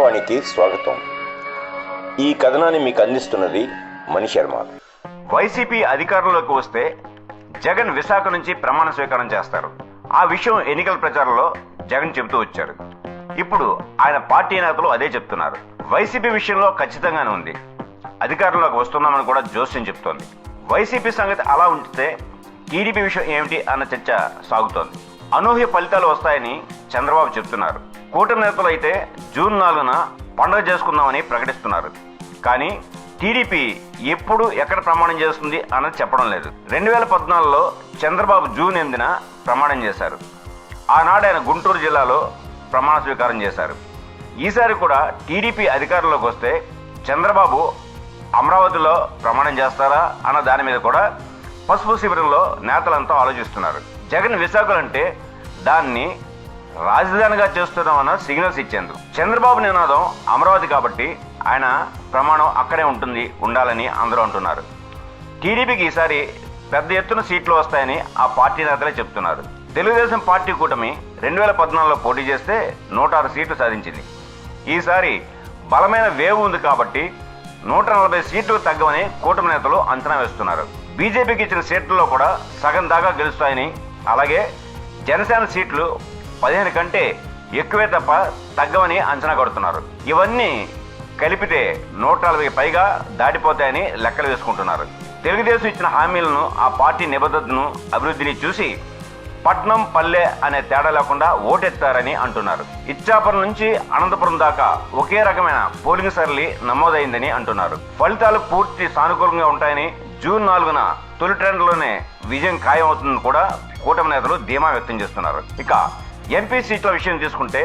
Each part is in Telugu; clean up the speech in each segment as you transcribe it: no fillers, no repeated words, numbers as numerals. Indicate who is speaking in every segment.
Speaker 1: ప్రజావాణికి స్వాగతం. ఈ కథనాన్ని మీకు అందిస్తున్నది మణి శర్మ.
Speaker 2: వైసీపీ అధికారంలోకి వస్తే జగన్ విశాఖ నుంచి ప్రమాణ స్వీకారం చేస్తారు. ఆ విషయం ఎన్నికల ప్రచారంలో జగన్ చెబుతూ వచ్చారు. ఇప్పుడు ఆయన పార్టీ నేతలు అదే చెప్తున్నారు. వైసీపీ విషయంలో ఖచ్చితంగానే ఉంది, అధికారంలోకి వస్తున్నామని కూడా జోస్యం చెప్తోంది. వైసీపీ సంగతి అలా ఉంచితే టీడీపీ విషయం ఏమిటి అన్న చర్చ సాగుతోంది. అనూహ్య ఫలితాలు వస్తాయని చంద్రబాబు చెప్తున్నారు. కూటమి నేతలు అయితే జూన్ 4న పండుగ చేసుకుందామని ప్రకటిస్తున్నారు. కానీ టీడీపీ ఎప్పుడు ఎక్కడ ప్రమాణం చేస్తుంది అన్నది చెప్పడం లేదు. 2014లో చంద్రబాబు జూన్ 8న ప్రమాణం చేశారు. ఆనాడు ఆయన గుంటూరు జిల్లాలో ప్రమాణ స్వీకారం చేశారు. ఈసారి కూడా టీడీపీ అధికారంలోకి వస్తే చంద్రబాబు అమరావతిలో ప్రమాణం చేస్తారా అన్న దాని మీద కూడా పసుపు శిబిరంలో నేతలంతా ఆలోచిస్తున్నారు. జగన్ విశాఖలంటే దాన్ని రాజధానిగా చేస్తున్నామన్న సిగ్నల్స్ ఇచ్చేందుకు. చంద్రబాబు నినాదం అమరావతి కాబట్టి ఆయన ప్రమాణం అక్కడే ఉండాలని అందరూ అంటున్నారు. టీడీపీకి ఈసారి పెద్ద ఎత్తున సీట్లు వస్తాయని ఆ పార్టీ నేతలే చెప్తున్నారు. తెలుగుదేశం పార్టీ కూటమి 2014లో పోటీ చేస్తే 106 సీట్లు సాధించింది. ఈసారి బలమైన వేవ్ ఉంది కాబట్టి 140 సీట్లు తగ్గవని కూటమి నేతలు అంచనా వేస్తున్నారు. బీజేపీకి ఇచ్చిన సీట్లలో కూడా సగం దాకా గెలుస్తాయని, అలాగే జనసేన సీట్లు 15 కంటే ఎక్కువే తప్ప తగ్గవని అంచనా కడుతున్నారు. ఇవన్నీ కలిపితే 140కి పైగా దాటిపోతాయని లెక్కలు వేసుకుంటున్నారు. తెలుగుదేశం ఇచ్చిన హామీలను, ఆ పార్టీ నిబద్ధతను, అభివృద్ధిని చూసి పట్నం పల్లె అనే తేడా లేకుండా ఓటెత్తారని అంటున్నారు. ఇచ్చాపురం నుంచి అనంతపురం దాకా ఒకే రకమైన పోలింగ్ సరళి నమోదైందని అంటున్నారు. ఫలితాలు పూర్తి సానుకూలంగా ఉంటాయని, జూన్ 4న తొలి ట్రెండ్లోనే విజయం ఖాయం అవుతుందని కూడా కూటమి నేతలు ధీమా వ్యక్తం చేస్తున్నారు. ఇక ఎంపీ సీట్ల విషయం తీసుకుంటే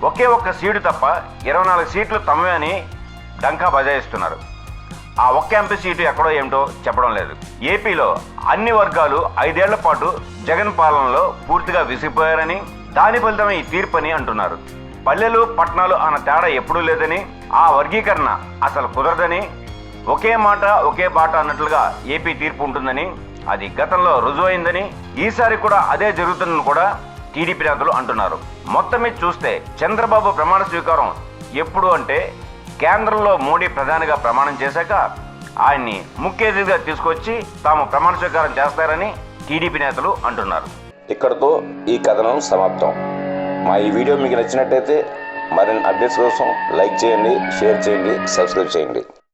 Speaker 2: ఒకే ఒక్క సీటు తప్ప 24 సీట్లు తమవే అని డంకా బజాయిస్తున్నారు. ఆ ఒక్క ఎంపీ సీటు ఎక్కడో ఏమిటో చెప్పడం లేదు. ఏపీలో అన్ని వర్గాలు 5 ఏళ్ల పాటు జగన్ పాలనలో పూర్తిగా విసిగిపోయారని, దాని ఫలితమే ఈ తీర్పని అంటున్నారు. పల్లెలు పట్టణాలు అన్న తేడా ఎప్పుడూ లేదని, ఆ వర్గీకరణ అసలు కుదరదని, ఒకే మాట ఒకే బాట అన్నట్లుగా ఏపీ తీర్పు ఉంటుందని, అది గతంలో రుజువైందని, ఈసారి కూడా అదే జరుగుతుందని కూడా టీడీపీ నేతలు అంటున్నారు. మొత్తం మీద చూస్తే చంద్రబాబు ప్రమాణ స్వీకారం ఎప్పుడు అంటే కేంద్రంలో మోడీ ప్రధానిగా ప్రమాణం చేశాక ఆయన్ని ముఖ్య అతిథిగా తీసుకొచ్చి తాము ప్రమాణ స్వీకారం చేస్తారని టీడీపీ నేతలు అంటున్నారు.
Speaker 1: ఇక్కడతో ఈ కథనం సమాప్తం. మా ఈ వీడియో మీకు నచ్చినట్టయితే మరిన్ని అప్డేట్స్ కోసం లైక్ చేయండి, షేర్ చేయండి, సబ్స్క్రైబ్ చేయండి.